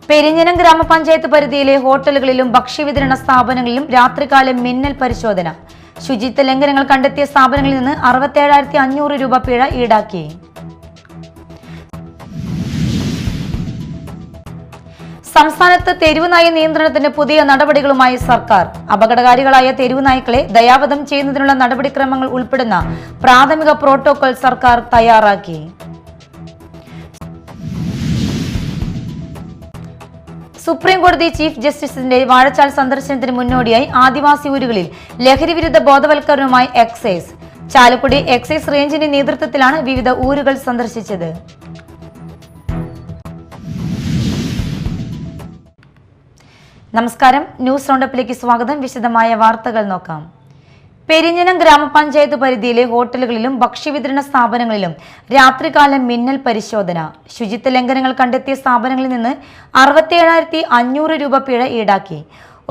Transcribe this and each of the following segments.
പെരിഞ്ഞനം ഗ്രാമപഞ്ചായത്ത് പരിധിയിലെ ഹോട്ടലുകളിലും ഭക്ഷ്യവിതരണ സ്ഥാപനങ്ങളിലും രാത്രികാല മിന്നൽ പരിശോധന. ശുചിത്വ ലംഘനങ്ങൾ കണ്ടെത്തിയ സ്ഥാപനങ്ങളിൽ നിന്ന് 67,500 രൂപ പിഴ ഈടാക്കി. സംസ്ഥാനത്ത് തെരുവുനായ നിയന്ത്രണത്തിന് പുതിയ നടപടികളുമായി സർക്കാർ. അപകടകാരികളായ തെരുവുനായ്ക്കളെ ദയാവധം ചെയ്യുന്നതിനുള്ള നടപടിക്രമങ്ങൾ ഉൾപ്പെടുന്ന പ്രാഥമിക പ്രോട്ടോകോൾ സർക്കാർ തയ്യാറാക്കി. സുപ്രീം കോടതി ചീഫ് ജസ്റ്റിസിന്റെ വാഴച്ചാൽ സന്ദർശനത്തിന് മുന്നോടിയായി ആദിവാസി ഊരുകളിൽ ലഹരിവിരുദ്ധ ബോധവൽക്കരണവുമായി എക്സൈസ്. ചാലക്കുടി എക്സൈസ് റേഞ്ചിന്റെ നേതൃത്വത്തിലാണ് വിവിധ ഊരുകൾ സന്ദർശിച്ചത്. നമസ്കാരം, ന്യൂസ് റൗണ്ടപ്പിലേക്ക് സ്വാഗതം. വിശദമായ വാർത്തകൾ നോക്കാം. പെരിഞ്ഞനം ഗ്രാമപഞ്ചായത്ത് പരിധിയിലെ ഹോട്ടലുകളിലും ഭക്ഷ്യവിതരണ സ്ഥാപനങ്ങളിലും രാത്രികാല മിന്നൽ പരിശോധന. ശുചിത്വ ലംഘനങ്ങൾ കണ്ടെത്തിയ സ്ഥാപനങ്ങളിൽ നിന്ന് 67,500 രൂപ പിഴ ഈടാക്കി.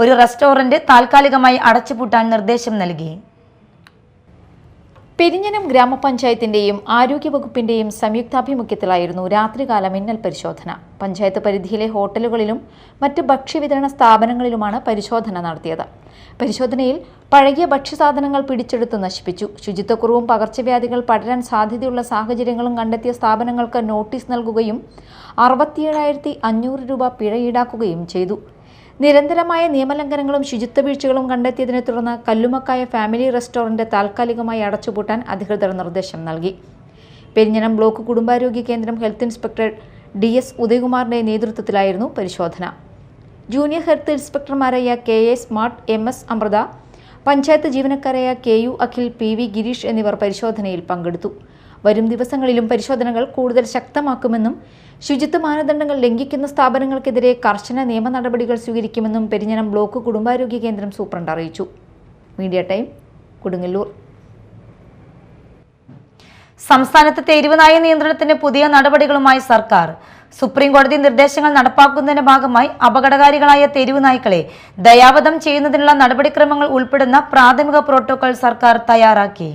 ഒരു റെസ്റ്റോറന്റ് താൽക്കാലികമായി അടച്ചുപൂട്ടാൻ നിർദ്ദേശം നൽകി. പെരിഞ്ഞനം ഗ്രാമപഞ്ചായത്തിന്റെയും ആരോഗ്യവകുപ്പിന്റെയും സംയുക്താഭിമുഖ്യത്തിലായിരുന്നു രാത്രികാല മിന്നൽ പരിശോധന. പഞ്ചായത്ത് പരിധിയിലെ ഹോട്ടലുകളിലും മറ്റ് ഭക്ഷ്യവിതരണ സ്ഥാപനങ്ങളിലുമാണ് പരിശോധന നടത്തിയത്. പരിശോധനയിൽ പഴകിയ ഭക്ഷ്യസാധനങ്ങൾ പിടിച്ചെടുത്ത് നശിപ്പിച്ചു. ശുചിത്വക്കുറവും പകർച്ചവ്യാധികൾ പടരാൻ സാധ്യതയുള്ള സാഹചര്യങ്ങളും കണ്ടെത്തിയ സ്ഥാപനങ്ങൾക്ക് നോട്ടീസ് നൽകുകയും 67,500 രൂപ പിഴ ഈടാക്കുകയും ചെയ്തു. നിരന്തരമായ നിയമലംഘനങ്ങളും ശുചിത്വ വീഴ്ചകളും കണ്ടെത്തിയതിനെ തുടർന്ന് കല്ലുമക്കായ ഫാമിലി റെസ്റ്റോറന്റ് താൽക്കാലികമായി അടച്ചുപൂട്ടാൻ അധികൃതർ നിർദ്ദേശം നൽകി. പെരിഞ്ഞനം ബ്ലോക്ക് കുടുംബാരോഗ്യ കേന്ദ്രം ഹെൽത്ത് ഇൻസ്പെക്ടർ DS ഉദയകുമാറിന്റെ നേതൃത്വത്തിലായിരുന്നു പരിശോധന. ജൂനിയർ ഹെൽത്ത് ഇൻസ്പെക്ടർമാരായ KA Smart, MS Amrutha, panchayat ജീവനക്കാരായ KU അഖിൽ, PV ഗിരീഷ് എന്നിവർ പരിശോധനയിൽ പങ്കെടുത്തു. വരും ദിവസങ്ങളിലും പരിശോധനകൾ കൂടുതൽ ശക്തമാക്കുമെന്നും ശുചിത്വ മാനദണ്ഡങ്ങൾ ലംഘിക്കുന്ന സ്ഥാപനങ്ങൾക്കെതിരെ കർശന നിയമ നടപടികൾ സ്വീകരിക്കുമെന്നും പെരിഞ്ഞനം ബ്ലോക്ക് കുടുംബാരോഗ്യ കേന്ദ്രം സൂപ്രണ്ട് അറിയിച്ചു. Media time, Kodungallur. സംസ്ഥാനത്ത് തെരുവുനായ നിയന്ത്രണത്തിന് പുതിയ നടപടികളുമായി സർക്കാർ. സുപ്രീം കോടതി നിർദ്ദേശങ്ങൾ നടപ്പാക്കുന്നതിന്റെ ഭാഗമായി അപകടകാരികളായ തെരുവുനായ്ക്കളെ ദയാവധം ചെയ്യുന്നതിനുള്ള നടപടിക്രമങ്ങൾ ഉൾപ്പെടുന്ന പ്രാഥമിക പ്രോട്ടോകോൾ സർക്കാർ തയ്യാറാക്കി.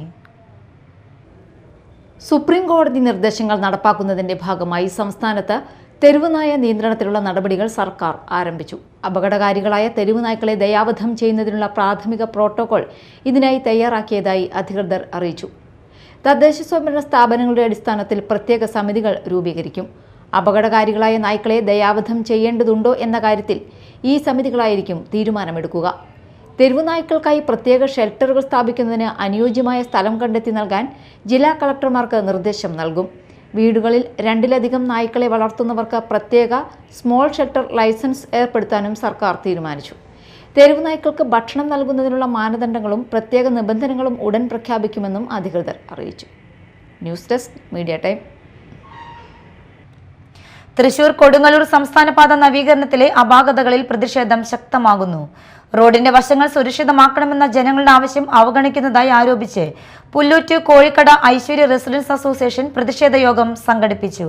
സുപ്രീം കോടതി നിർദ്ദേശങ്ങൾ നടപ്പാക്കുന്നതിന്റെ ഭാഗമായി സംസ്ഥാനത്ത് തെരുവുനായ നിയന്ത്രണത്തിലുള്ള നടപടികൾ സർക്കാർ ആരംഭിച്ചു. അപകടകാരികളായ തെരുവുനായ്ക്കളെ ദയാവധം ചെയ്യുന്നതിനുള്ള പ്രാഥമിക പ്രോട്ടോകോൾ ഇതിനായി തയ്യാറാക്കിയതായി അധികൃതർ അറിയിച്ചു. തദ്ദേശ സ്വയംഭരണ സ്ഥാപനങ്ങളുടെ അടിസ്ഥാനത്തിൽ പ്രത്യേക സമിതികൾ രൂപീകരിക്കും. അപകടകാരികളായ നായ്ക്കളെ ദയാവധം ചെയ്യേണ്ടതുണ്ടോ എന്ന കാര്യത്തിൽ ഈ സമിതികളായിരിക്കും തീരുമാനമെടുക്കുക. തെരുവുനായ്ക്കൾക്കായി പ്രത്യേക ഷെൽട്ടറുകൾ സ്ഥാപിക്കുന്നതിന് അനുയോജ്യമായ സ്ഥലം കണ്ടെത്തി നൽകാൻ ജില്ലാ കളക്ടർമാർക്ക് നിർദ്ദേശം നൽകും. വീടുകളിൽ 2-ലധികം നായ്ക്കളെ വളർത്തുന്നവർക്ക് പ്രത്യേക സ്മോൾ ഷെൽട്ടർ ലൈസൻസ് ഏർപ്പെടുത്താനും സർക്കാർ തീരുമാനിച്ചു. തെരുവുനായ്ക്കൾക്ക് ഭക്ഷണം നൽകുന്നതിനുള്ള മാനദണ്ഡങ്ങളും പ്രത്യേക നിബന്ധനകളും ഉടൻ പ്രഖ്യാപിക്കുമെന്നും അധികൃതർ അറിയിച്ചു. News desk, media time. Thrissur Kodungallur സംസ്ഥാനപാത നവീകരണത്തിലെ അപാകതകളിൽ പ്രതിഷേധം ശക്തമാകുന്നു. റോഡിന്റെ വശങ്ങൾ സുരക്ഷിതമാക്കണമെന്ന ജനങ്ങളുടെ ആവശ്യം അവഗണിക്കുന്നതായി ആരോപിച്ച് പുല്ലൂറ്റ് കോഴിക്കട ഐശ്വര്യ റെസിഡൻസ് അസോസിയേഷൻ പ്രതിഷേധ യോഗം സംഘടിപ്പിച്ചു.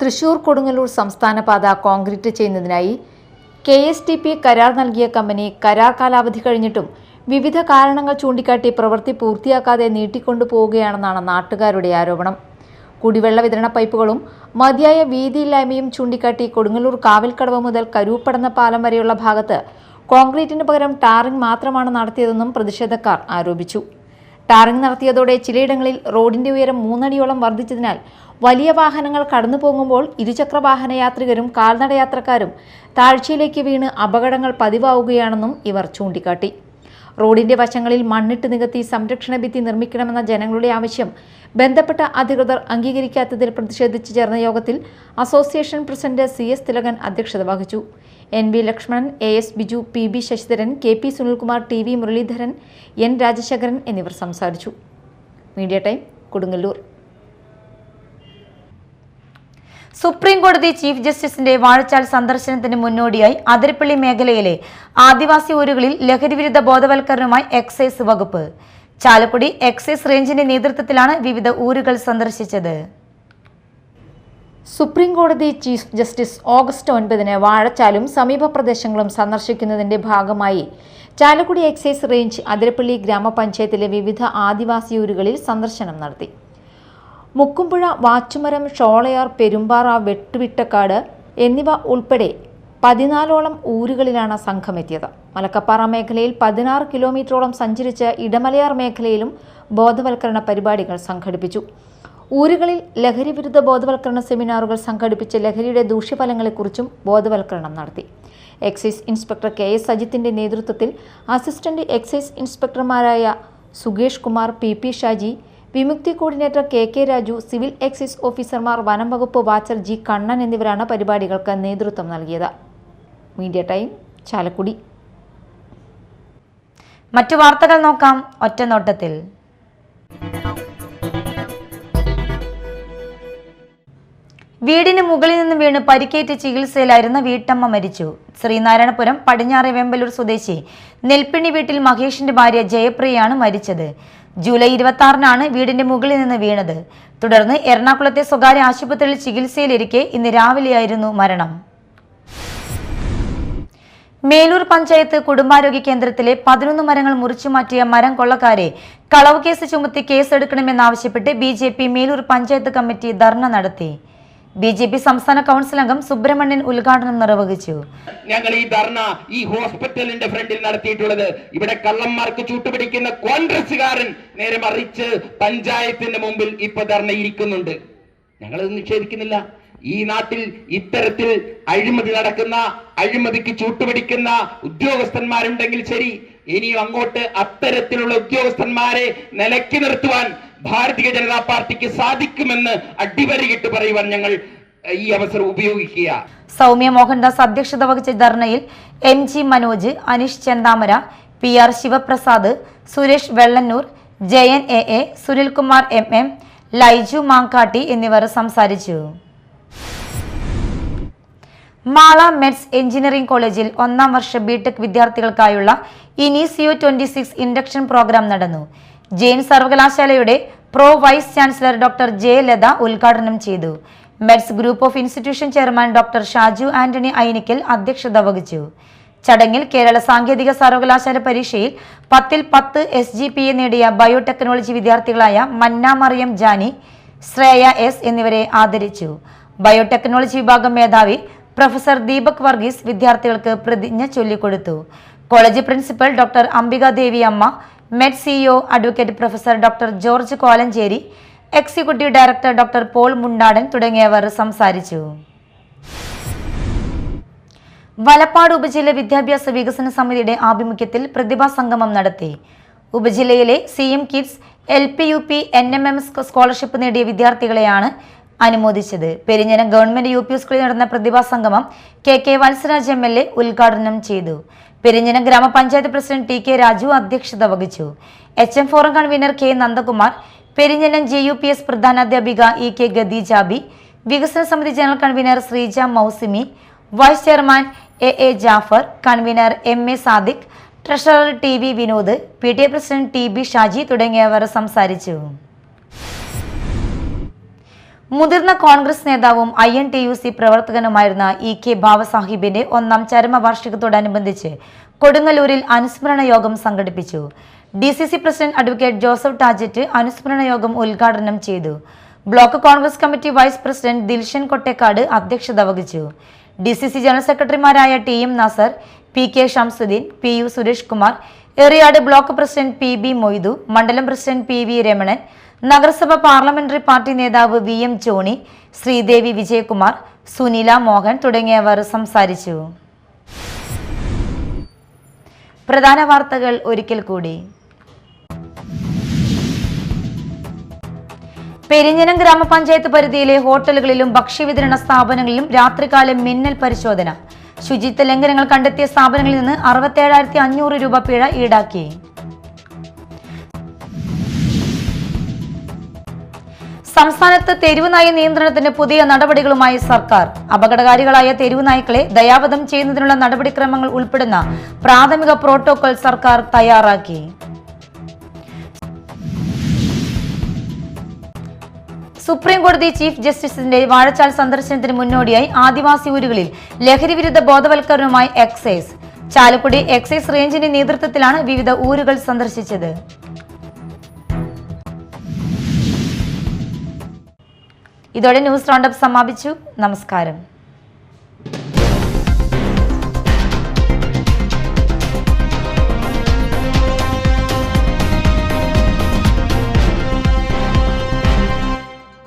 തൃശൂർ കൊടുങ്ങല്ലൂർ സംസ്ഥാനപാത കോൺക്രീറ്റ് ചെയ്യുന്നതിനായി KSTP കരാർ നൽകിയ കമ്പനി കരാർ കാലാവധി കഴിഞ്ഞിട്ടും വിവിധ കാരണങ്ങൾ ചൂണ്ടിക്കാട്ടി പ്രവൃത്തി പൂർത്തിയാക്കാതെ നീട്ടിക്കൊണ്ടുപോവുകയാണെന്നാണ് നാട്ടുകാരുടെ ആരോപണം. കുടിവെള്ള വിതരണ പൈപ്പുകളും മതിയായ വീതിയില്ലായ്മയും ചൂണ്ടിക്കാട്ടി കൊടുങ്ങല്ലൂർ കാവിൽക്കടവ് മുതൽ കരൂപ്പടന്ന പാലം വരെയുള്ള ഭാഗത്ത് കോൺക്രീറ്റിന് പകരം ടാറിംഗ് മാത്രമാണ് നടത്തിയതെന്നും പ്രതിഷേധക്കാർ ആരോപിച്ചു. ടാറിംഗ് നടത്തിയതോടെ ചിലയിടങ്ങളിൽ റോഡിന്റെ ഉയരം 3 അടിയോളം വർദ്ധിച്ചതിനാൽ വലിയ വാഹനങ്ങൾ കടന്നു പോകുമ്പോൾ ഇരുചക്ര വാഹന യാത്രികരും കാൽനടയാത്രക്കാരും താഴ്ചയിലേക്ക് വീണ് അപകടങ്ങൾ പതിവാവുകയാണെന്നും ഇവർ ചൂണ്ടിക്കാട്ടി. റോഡിന്റെ വശങ്ങളിൽ മണ്ണിട്ട് നികത്തി സംരക്ഷണ ഭിത്തി നിർമ്മിക്കണമെന്ന ജനങ്ങളുടെ ആവശ്യം ബന്ധപ്പെട്ട അധികൃതർ അംഗീകരിക്കാത്തതിൽ പ്രതിഷേധിച്ച് ചേർന്ന യോഗത്തിൽ അസോസിയേഷൻ പ്രസിഡന്റ് CS തിലകൻ അധ്യക്ഷത വഹിച്ചു. NB Lakshmanan, AS Biju, PB Sasidharan, KP Sunilkumar, TV Muraleedharan, N Rajasekharan എന്നിവർ സംസാരിച്ചു. Media time, Kodungallur. സുപ്രീം കോടതി ചീഫ് ജസ്റ്റിസിന്റെ വാഴച്ചാൽ സന്ദർശനത്തിന് മുന്നോടിയായി അതിരപ്പള്ളി മേഖലയിലെ ആദിവാസി ഊരുകളിൽ ലഹരിവിരുദ്ധ ബോധവൽക്കരണവുമായി എക്സൈസ് വകുപ്പ്. ചാലക്കുടി എക്സൈസ് റേഞ്ചിന്റെ നേതൃത്വത്തിലാണ് വിവിധ ഊരുകൾ സന്ദർശിച്ചത്. സുപ്രീം കോടതി ചീഫ് ജസ്റ്റിസ് ഓഗസ്റ്റ് 9-ന് വാഴച്ചാലും സമീപ പ്രദേശങ്ങളും സന്ദർശിക്കുന്നതിന്റെ ഭാഗമായി ചാലക്കുടി എക്സൈസ് റേഞ്ച് അതിരപ്പള്ളി ഗ്രാമപഞ്ചായത്തിലെ വിവിധ ആദിവാസി ഊരുകളിൽ സന്ദർശനം നടത്തി. മുക്കുംപുഴ, വാച്ചുമരം, ഷോളയാർ, പെരുമ്പാറ, വെട്ടുവിട്ടക്കാട്, എന്നിവ ഉൾപ്പെടെ 14ഓളം ഊരുകളിലാണ് സംഘമെത്തിയത്. മലക്കപ്പാറ മേഖലയിൽ 16 കിലോമീറ്ററോളം സഞ്ചരിച്ച് ഇടമലയാർ മേഖലയിലും ബോധവൽക്കരണ പരിപാടികൾ സംഘടിപ്പിച്ചു. ഊരുകളിൽ ലഹരിവിരുദ്ധ ബോധവൽക്കരണ സെമിനാറുകൾ സംഘടിപ്പിച്ച് ലഹരിയുടെ ദൂഷ്യഫലങ്ങളെക്കുറിച്ചും ബോധവൽക്കരണം നടത്തി. എക്സൈസ് ഇൻസ്പെക്ടർ KS സജിത്തിന്റെ നേതൃത്വത്തിൽ അസിസ്റ്റന്റ് എക്സൈസ് ഇൻസ്പെക്ടർമാരായ Sukesh Kumar, PP Shaji, Vimukthi coordinator KK Raju, civil excise ഓഫീസർമാർ, വനം വകുപ്പ് വാച്ചർ G കണ്ണൻ എന്നിവരാണ് പരിപാടികൾക്ക് നേതൃത്വം നൽകിയത്. Media time, Chalakudy. മറ്റു വാർത്തകൾ നോക്കാം ഒറ്റനോട്ടത്തിൽ. വീടിന് മുകളിൽ നിന്ന് വീണ് പരിക്കേറ്റ് ചികിത്സയിലായിരുന്ന വീട്ടമ്മ മരിച്ചു. ശ്രീനാരായണപുരം പടിഞ്ഞാറെ വെമ്പലൂർ സ്വദേശി നെൽപ്പിണി വീട്ടിൽ മഹേഷിന്റെ ഭാര്യ ജയപ്രിയയാണ് മരിച്ചത്. ജൂലൈ 26-നാണ് വീടിന്റെ മുകളിൽ നിന്ന് വീണത്. തുടർന്ന് എറണാകുളത്തെ സ്വകാര്യ ആശുപത്രിയിൽ ചികിത്സയിലിരിക്കെ ഇന്ന് രാവിലെയായിരുന്നു മരണം. മേലൂർ പഞ്ചായത്ത് കുടുംബാരോഗ്യ കേന്ദ്രത്തിലെ 11 മരങ്ങൾ മുറിച്ചുമാറ്റിയ മരം കൊള്ളക്കാരെ കളവ് കേസ് ചുമത്തി കേസെടുക്കണമെന്നാവശ്യപ്പെട്ട് BJP മേലൂർ പഞ്ചായത്ത് കമ്മിറ്റി ധർണ നടത്തി. BJP സംസ്ഥാന കൗൺസിൽ അംഗം സുബ്രഹ്മണ്യൻ ഉദ്ഘാടനം നിർവഹിച്ചു. ഞങ്ങൾ ഈ ധർണ ഈ ഹോസ്പിറ്റലിന്റെ ഫ്രണ്ടിൽ നടത്തിയിട്ടുള്ളത് ഇവിടെ കള്ളന്മാർക്ക് ചൂട്ടുപിടിക്കുന്ന കോൺഗ്രസുകാരൻ നേരെ മറിച്ച് പഞ്ചായത്തിന്റെ മുമ്പിൽ ഇപ്പൊ ധർണ ഇരിക്കുന്നുണ്ട്. ഞങ്ങളത് നിഷേധിക്കുന്നില്ല. ഈ നാട്ടിൽ ഇത്തരത്തിൽ അഴിമതി നടക്കുന്ന, അഴിമതിക്ക് ചൂട്ടുപിടിക്കുന്ന ഉദ്യോഗസ്ഥന്മാരുണ്ടെങ്കിൽ ശരി, ഇനിയും അങ്ങോട്ട് അത്തരത്തിലുള്ള ഉദ്യോഗസ്ഥന്മാരെ നിലയ്ക്ക് നിർത്തുവാൻ ഭാരതീയ ജനതാ പാർട്ടിക്ക് സാധിക്കുമെന്ന് അടിവരയിട്ട് പറയുവാൻ ഞങ്ങൾ ഈ അവസരം ഉപയോഗിക്കുക. സൗമ്യ മോഹൻദാസ് അധ്യക്ഷത വഹിച്ച ധർണയിൽ MG മനോജ്, അനീഷ് ചെന്താമര, PR Sivaprasad, Suresh Vellannur, Jayan AA, Sunilkumar MM, Laiju മാങ്കാട്ടി എന്നിവർ സംസാരിച്ചു. മാള മെഡ്സ് എഞ്ചിനീയറിംഗ് കോളേജിൽ 1ാം വർഷ BTech വിദ്യാർത്ഥികൾക്കായുള്ള ഇനീസിയോ 26 ഇൻഡക്ഷൻ പ്രോഗ്രാം നടന്നു. ജെയിൻ സർവകലാശാലയുടെ pro vice chancellor doctor J Latha ഉദ്ഘാടനം ചെയ്തു. Mets group of institution chairman doctor Shaju Antony Ainikkal അധ്യക്ഷത വഹിച്ചു. ചടങ്ങിൽ കേരള സാങ്കേതിക സർവകലാശാല പരീക്ഷയിൽ 10ൽ 10 SGPA നേടിയ ബയോടെക്നോളജി വിദ്യാർത്ഥികളായ മന്ന മറിയം ജാനി, ശ്രേയ S എന്നിവരെ ആദരിച്ചു. ബയോടെക്നോളജി വിഭാഗം മേധാവി പ്രൊഫസർ ദീപക് വർഗീസ് വിദ്യാർത്ഥികൾക്ക് പ്രതിജ്ഞ ചൊല്ലിക്കൊടുത്തു. College principal doctor Ambikadevi Amma, Met CEO advocate professor doctor George Kolencherry, executive director doctor Paul Mundadan തുടങ്ങിയവർ സംസാരിച്ചു. വലപ്പാട് ഉപജില്ല വിദ്യാഭ്യാസ വികസന സമിതിയുടെ ആഭിമുഖ്യത്തിൽ പ്രതിഭാ സംഗമം നടത്തി. ഉപജില്ലയിലെ CM kids, LP UP NMM scholarship നേടിയ വിദ്യാർത്ഥികളെയാണ് അനുമോദിച്ചത്. പെരിഞ്ഞനം ഗവൺമെന്റ് UP സ്കൂളിൽ നടന്ന പ്രതിഭാ സംഗമം KK വത്സരാജ് MLA ഉദ്ഘാടനം ചെയ്തു. പെരിഞ്ഞനം ഗ്രാമപഞ്ചായത്ത് പ്രസിഡന്റ് TK രാജു അധ്യക്ഷത വഹിച്ചു. HM forum convener K Nandakumar, Perinjanam JUPS പ്രധാനാധ്യാപിക EK ഗദീജാബി, വികസന സമിതി general convener Sreeja Mausimi, vice chairman AA Jafar, convener MA Sadiq, treasurer TV Vinod, PTA president TB Shaji തുടങ്ങിയവർ സംസാരിച്ചു. മുതിർന്ന കോൺഗ്രസ് നേതാവും INTUC പ്രവർത്തകനുമായിരുന്ന EK ബാബസാഹിബിന്റെ 1ാം ചരമവാർഷികത്തോടനുബന്ധിച്ച് കൊടുങ്ങല്ലൂരിൽ അനുസ്മരണ യോഗം സംഘടിപ്പിച്ചു. DCC president advocate Joseph Tajet അനുസ്മരണ യോഗം ഉദ്ഘാടനം ചെയ്തു. Block Congress committee vice president Dilshan Kottekkad അധ്യക്ഷത വഹിച്ചു. DCC ജനറൽ സെക്രട്ടറിമാരായ TM Nasar, PK Shamsuddin, PU Suresh Kumar, Eriyad block president PB Moidu, മണ്ഡലം പ്രസിഡന്റ് PV രമണൻ, നഗരസഭ പാർലമെന്ററി പാർട്ടി നേതാവ് VM ജോണി, ശ്രീദേവി വിജയകുമാർ, സുനില മോഹൻ തുടങ്ങിയവർ സംസാരിച്ചു. പ്രധാന വാർത്തകൾ ഒരിക്കൽ കൂടി. പെരിഞ്ഞനം ഗ്രാമപഞ്ചായത്ത് പരിധിയിലെ ഹോട്ടലുകളിലും ഭക്ഷ്യവിതരണ സ്ഥാപനങ്ങളിലും രാത്രികാല മിന്നൽ പരിശോധന. ശുചിത്വ ലംഘനങ്ങൾ കണ്ടെത്തിയ സ്ഥാപനങ്ങളിൽ നിന്ന് 67,500 രൂപ പിഴ ഈടാക്കി. സംസ്ഥാനത്ത് തെരുവുനായ നിയന്ത്രണത്തിന് പുതിയ നടപടികളുമായി സർക്കാർ. അപകടകാരികളായ തെരുവുനായ്ക്കളെ ദയാവധം ചെയ്യുന്നതിനുള്ള നടപടിക്രമങ്ങൾ ഉൾപ്പെടുന്ന പ്രാഥമിക പ്രോട്ടോകോൾ സർക്കാർ തയ്യാറാക്കി. സുപ്രീം കോടതി ചീഫ് ജസ്റ്റിസിന്റെ വാഴച്ചാൽ സന്ദർശനത്തിന് മുന്നോടിയായി ആദിവാസി ഊരുകളിൽ ലഹരിവിരുദ്ധ ബോധവൽക്കരണവുമായി എക്സൈസ്. ചാലക്കുടി എക്സൈസ് റേഞ്ചിന്റെ നേതൃത്വത്തിലാണ് വിവിധ ഊരുകൾ സന്ദർശിച്ചത്. ഇതോടെ ന്യൂസ് റൗണ്ടപ്പ് സമാപിച്ചു. നമസ്കാരം.